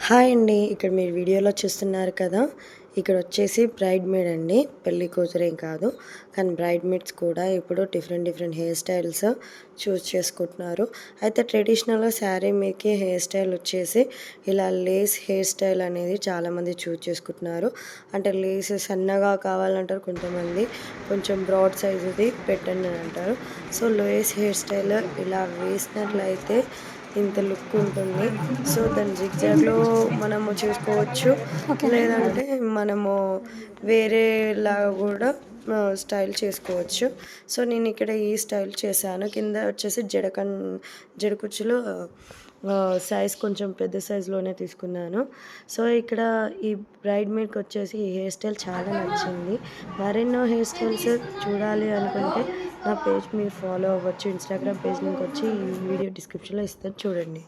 Hi అండి. ఇక్కడ మీరు వీడియోలో చూస్తున్నారు కదా! ఇక్కడ వచ్చేసి బ్రైడ్ మేడ్ అండి. పెళ్లి కూతురేం కాదు. కానీ బ్రైడ్ మేడ్స్ కూడా ఇప్పుడు డిఫరెంట్ హెయిర్ స్టైల్స్ చూజ్ చేసుకుంటున్నారు. అయితే ట్రెడిషనల్‌గా శారీ మీదకి హెయిర్ స్టైల్ వచ్చేసి ఇలా లేస్ హెయిర్ స్టైల్ అనేది చాలామంది చూజ్ చేసుకుంటున్నారు. అంటే లేస్ సన్నగా కావాలంటారు కొంతమంది. కొంచెం బ్రాడ్ సైజుది పెట్టండి అని అంటారు. సో, లేస్ హెయిర్ స్టైల్ ఇలా వేసినట్లయితే ఇంత లుక్ ఉంటుంది. సో, దాన్ని జిగ్‌జాగ్‌లో మనము చేసుకోవచ్చు. లేదంటే మనము వేరేలాగా గూడా స్టైల్ చేసుకోవచ్చు. సో, నేనిక్కడ ఈ స్టైల్ చేశాను. కింద వచ్చేసి జడ కుచ్చులు సైజ్ కొంచెం పెద్ద సైజులోనే తీసుకున్నాను. సో, ఇక్కడ ఈ బ్రైడ్ మేడ్‌కొచ్చేసి ఈ హెయిర్ స్టైల్ చాలా నచ్చింది. మరెన్నో హెయిర్ స్టైల్స్ చూడాలి అనుకుంటే నా పేజ్ మీరు ఫాలో అవ్వచ్చు. ఇన్‌స్టాగ్రామ్ పేజ్ లింక్ వచ్చి ఈ వీడియో డిస్క్రిప్షన్‌లో ఇస్తాను చూడండి.